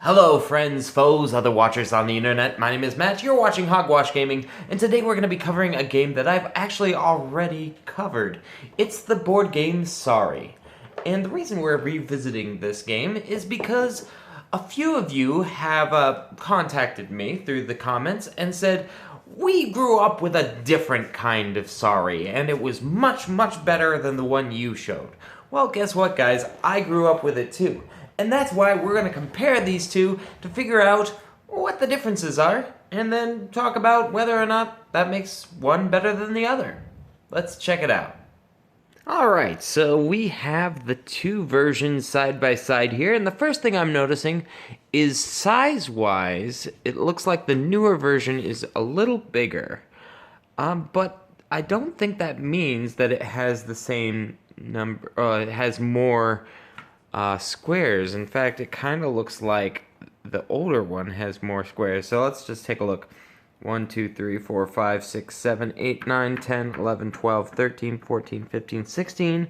Hello friends, foes, other watchers on the internet, my name is Matt, you're watching Hogwash Gaming, and today we're going to be covering a game that I've actually already covered. It's the board game Sorry. And the reason we're revisiting this game is because a few of you have contacted me through the comments and said, we grew up with a different kind of Sorry, and it was much, much better than the one you showed. Well, guess what guys, I grew up with it too. And that's why we're going to compare these two to figure out what the differences are, and then talk about whether or not that makes one better than the other. Let's check it out. Alright, so we have the two versions side by side here, and the first thing I'm noticing is size-wise, it looks like the newer version is a little bigger. But I don't think that means that it has the same number, it has more squares. In fact, it kind of looks like the older one has more squares. So let's just take a look. 1, 2, 3, 4, 5, 6, 7, 8, 9, 10, 11, 12, 13, 14, 15, 16.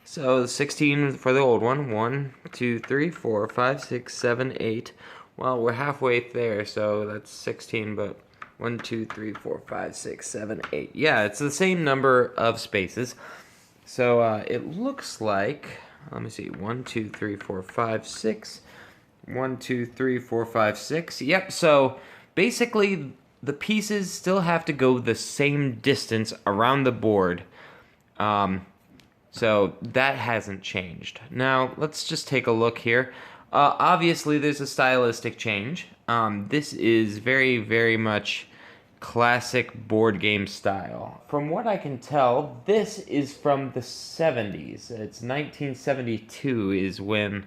So 16 for the old one. 1, 2, 3, 4, 5, 6, 7, 8. Well, we're halfway there, so that's 16, but 1, 2, 3, 4, 5, 6, 7, 8. Yeah, it's the same number of spaces. So it looks like, let me see, 1, 2, 3, 4, 5, 6. 1, 2, 3, 4, 5, 6. Yep, so basically the pieces still have to go the same distance around the board. So that hasn't changed. Now, let's just take a look here. Obviously, there's a stylistic change. This is very, very much classic board game style. From what I can tell, this is from the 70s. It's 1972 is when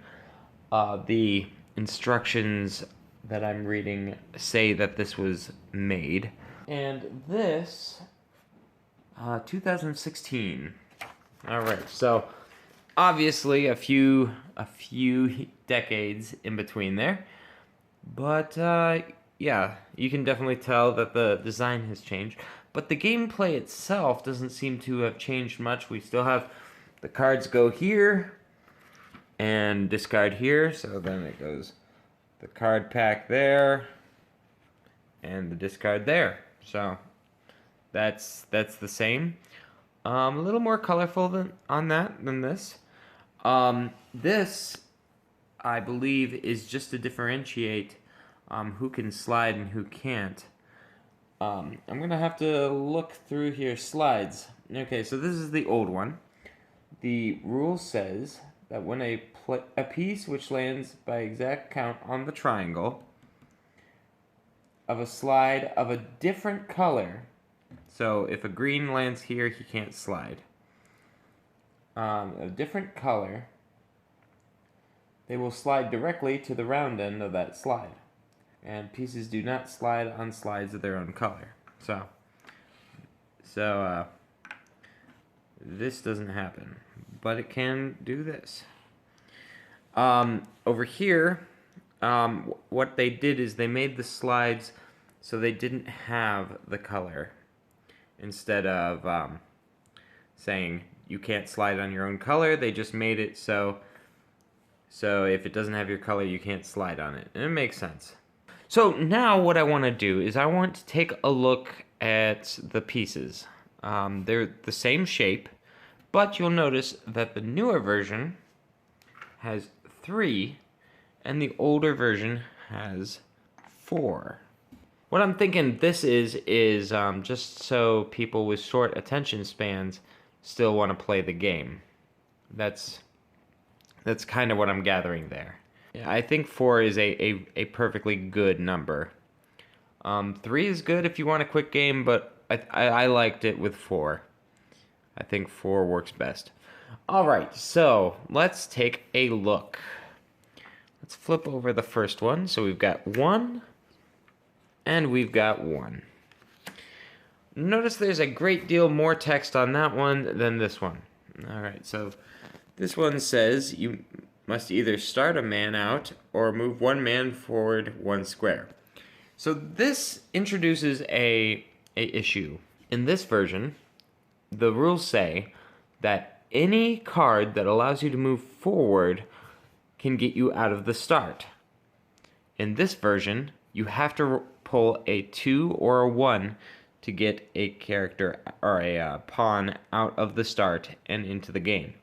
the instructions that I'm reading say that this was made. And this, 2016. Alright, so obviously a few decades in between there. But yeah, you can definitely tell that the design has changed. But the gameplay itself doesn't seem to have changed much. We still have the cards go here and discard here. So then it goes the card pack there and the discard there. So that's the same. A little more colorful than this. This, I believe, is just to differentiate who can slide and who can't. I'm going to have to look through here. Slides. Okay, so this is the old one. The rule says that when a piece which lands by exact count on the triangle of a slide of a different color, so if a green lands here, he can't slide. A different color, they will slide directly to the round end of that slide. And pieces do not slide on slides of their own color. So this doesn't happen, but it can do this. Over here, what they did is they made the slides so they didn't have the color. Instead of saying you can't slide on your own color, they just made it so if it doesn't have your color, you can't slide on it. And it makes sense. So now what I want to do is I want to take a look at the pieces. They're the same shape, but you'll notice that the newer version has 3 and the older version has 4. What I'm thinking this is just so people with short attention spans still want to play the game. That's kind of what I'm gathering there. Yeah, I think 4 is a perfectly good number. 3 is good if you want a quick game, but I liked it with 4. I think 4 works best. Alright, so let's take a look. Let's flip over the first one. So we've got 1, and we've got 1. Notice there's a great deal more text on that one than this one. Alright, so this one says you must either start a man out or move 1 man forward 1 square. So this introduces a issue. In this version, the rules say that any card that allows you to move forward can get you out of the start. In this version, you have to pull a 2 or a 1 to get a character or a pawn out of the start and into the game.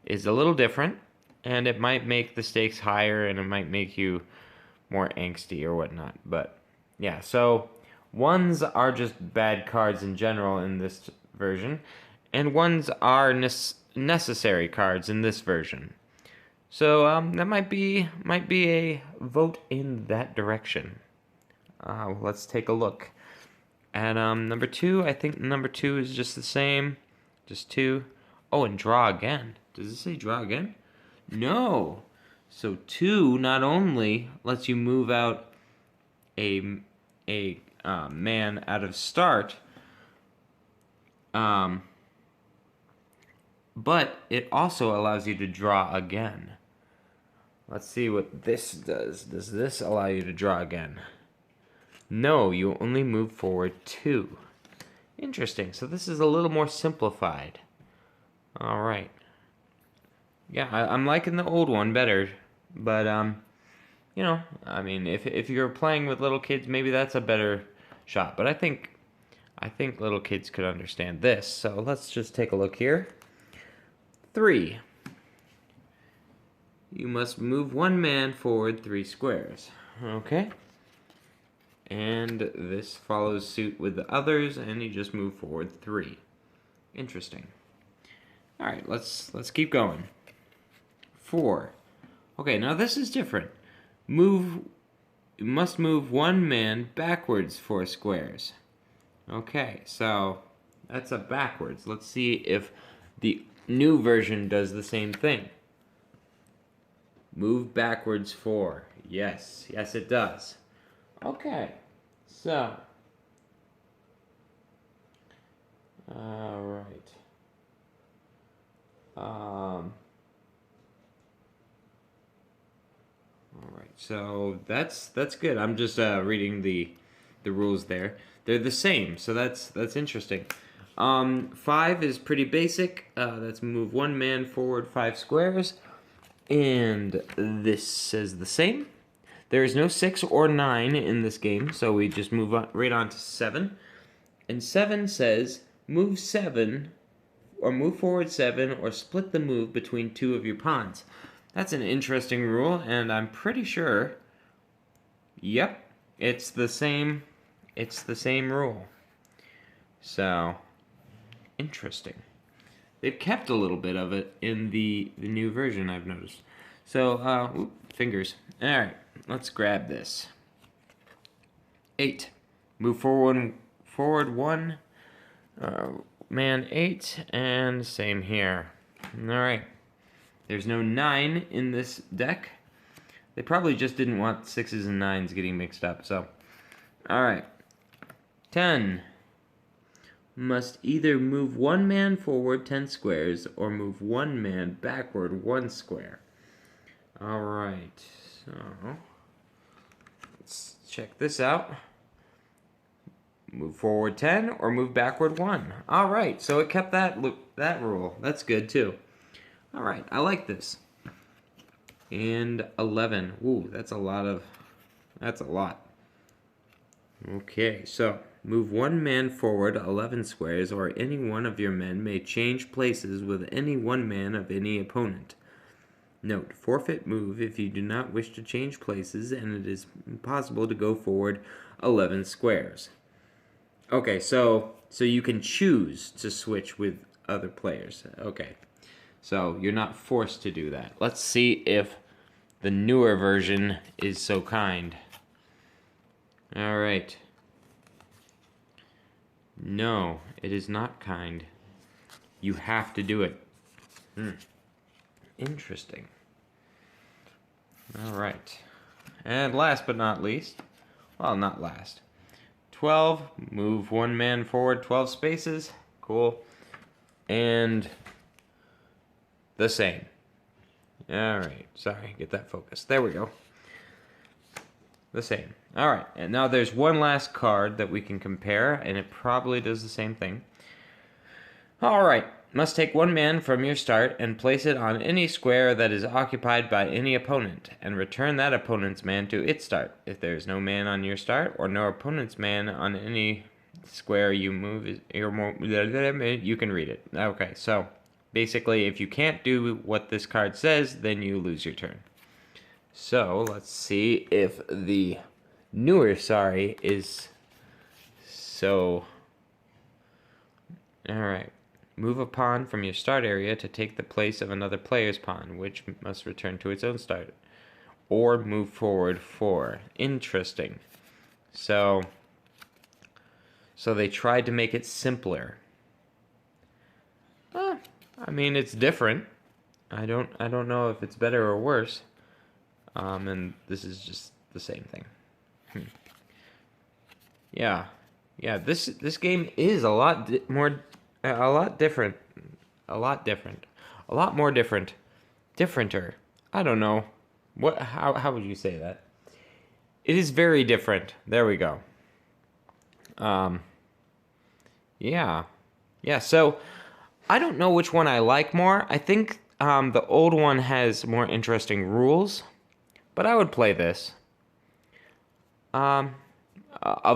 It's a little different, and it might make the stakes higher, and it might make you more angsty or whatnot. But yeah, so 1s are just bad cards in general in this version, and 1s are necessary cards in this version. So that might be a vote in that direction. Let's take a look at number 2. I think number 2 is just the same, just 2. Oh, and draw again. Does it say draw again? No. So 2 not only lets you move out a man out of start, but it also allows you to draw again. Let's see what this does. Does this allow you to draw again? No, you only move forward 2. Interesting. So this is a little more simplified. All right. Yeah, I'm liking the old one better, but you know, I mean, if you're playing with little kids, maybe that's a better shot. But I think little kids could understand this. So let's just take a look here. 3. You must move 1 man forward 3 squares. Okay. And this follows suit with the others, and you just move forward 3. Interesting. All right, let's keep going. 4. Okay, now this is different. You must move 1 man backwards 4 squares. Okay, so that's a backwards. Let's see if the new version does the same thing. Move backwards 4. Yes, it does. Okay, so all right. All right, so that's good. I'm just reading the rules there. They're the same, so that's interesting. 5 is pretty basic. That's move 1 man forward 5 squares, and this says the same. There is no 6 or 9 in this game, so we just move right on to 7. And 7 says move 7, or move forward 7, or split the move between 2 of your pawns. That's an interesting rule, and I'm pretty sure, yep, it's the same rule. So, interesting. They've kept a little bit of it in the new version, I've noticed. So, fingers. All right, let's grab this. 8. Move forward 1, man 8, and same here. All right. There's no 9 in this deck. They probably just didn't want 6s and 9s getting mixed up, so. All right. 10. Must either move 1 man forward 10 squares or move 1 man backward 1 square. All right. So, let's check this out. Move forward 10 or move backward 1. All right. So it kept that rule. That's good too. All right, I like this. And 11. Ooh, that's a lot. Okay, so move 1 man forward 11 squares, or any one of your men may change places with any 1 man of any opponent. Note, forfeit move if you do not wish to change places and it is impossible to go forward 11 squares. Okay, so you can choose to switch with other players. Okay. So you're not forced to do that. Let's see if the newer version is so kind. All right. No, it is not kind. You have to do it. Interesting. All right. And last but not least, well, not last. 12, move 1 man forward 12 spaces. Cool. And the same. All right. Sorry, get that focused. There we go. The same. All right. And now there's one last card that we can compare, and it probably does the same thing. Alright, must take one man from your start and place it on any square that is occupied by any opponent, and return that opponent's man to its start. If there is no man on your start, or no opponent's man on any square you move, you can read it. Okay, so basically, if you can't do what this card says, then you lose your turn. So, let's see if the newer Sorry is so... Alright. Move a pawn from your start area to take the place of another player's pawn, which must return to its own start. Or move forward 4. Interesting. So they tried to make it simpler. I mean, it's different. I don't know if it's better or worse. And this is just the same thing. Yeah. Yeah, this game is a lot more... A lot different. A lot different. A lot more different. Differenter. I don't know. How would you say that? It is very different. There we go. Yeah. Yeah, so I don't know which one I like more. I think the old one has more interesting rules, but I would play this. Of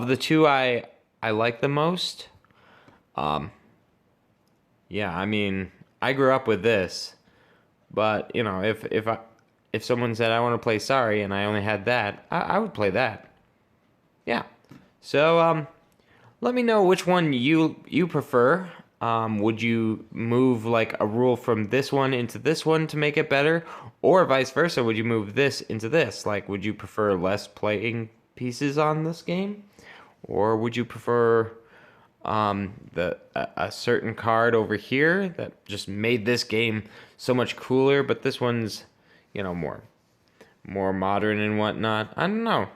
the two I like the most, yeah, I mean, I grew up with this, but you know, if someone said I want to play Sorry and I only had that, I would play that. Yeah. So let me know which one you prefer. Would you move like a rule from this one into this one to make it better, or vice versa? Would you move this into this? Like, would you prefer less playing pieces on this game, or would you prefer a certain card over here that just made this game so much cooler, but this one's, you know, more modern and whatnot? I don't know.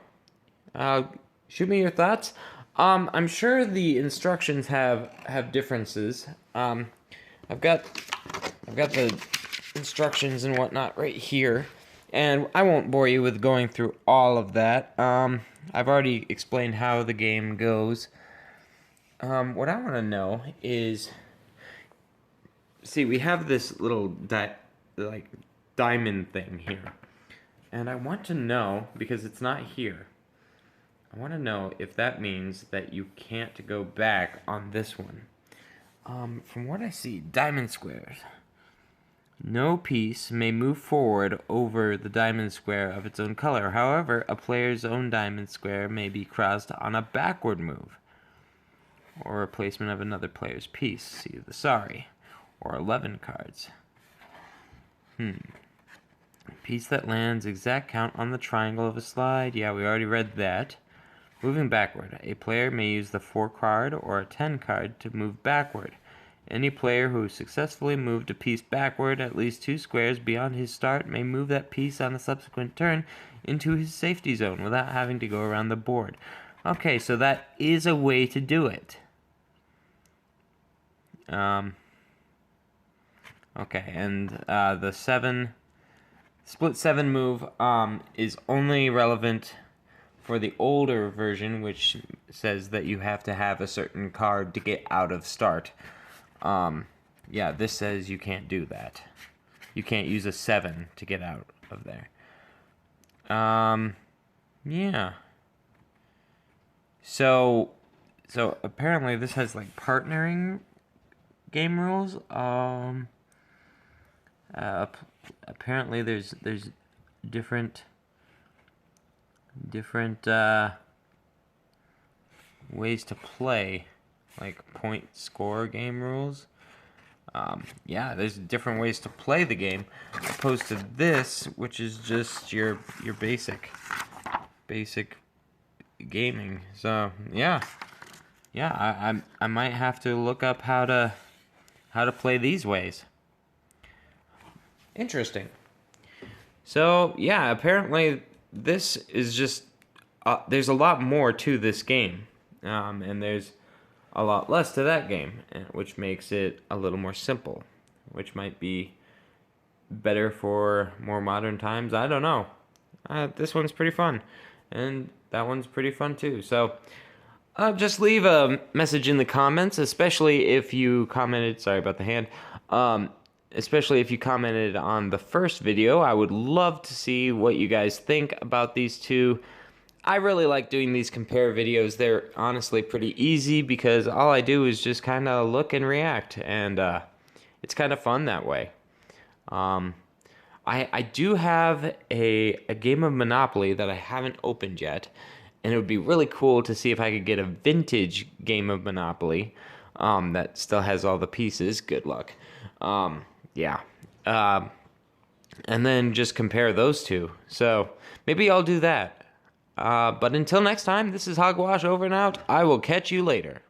Shoot me your thoughts. I'm sure the instructions have differences. I've got the instructions and whatnot right here, and I won't bore you with going through all of that. I've already explained how the game goes. What I want to know is, see, we have this little diamond thing here, and I want to know, because it's not here, I want to know if that means that you can't go back on this one. From what I see, diamond squares. No piece may move forward over the diamond square of its own color. However, a player's own diamond square may be crossed on a backward move, or replacement of another player's piece. See the Sorry. Or 11 cards. Piece that lands exact count on the triangle of a slide. Yeah, we already read that. Moving backward. A player may use the 4 card or a 10 card to move backward. Any player who successfully moved a piece backward at least 2 squares beyond his start may move that piece on a subsequent turn into his safety zone without having to go around the board. Okay, so that is a way to do it. Okay, and the split 7 move is only relevant for the older version, which says that you have to have a certain card to get out of start. Yeah, this says you can't do that. You can't use a 7 to get out of there. Yeah. So apparently this has like partnering game rules. Apparently there's different ways to play, like point score game rules. Yeah, there's different ways to play the game, opposed to this, which is just your basic gaming. So yeah, I might have to look up how to play these ways. Interesting. So yeah, apparently this is just there's a lot more to this game, and there's a lot less to that game, which makes it a little more simple, which might be better for more modern times. I don't know. This one's pretty fun, and that one's pretty fun too. So Just leave a message in the comments, especially if you commented. Sorry about the hand. Especially if you commented on the first video. I would love to see what you guys think about these two. I really like doing these compare videos. They're honestly pretty easy because all I do is just kind of look and react, and it's kind of fun that way. I do have a game of Monopoly that I haven't opened yet, and it would be really cool to see if I could get a vintage game of Monopoly that still has all the pieces. Good luck. Yeah. And then just compare those two. So maybe I'll do that. But until next time, this is Hogwash over and out. I will catch you later.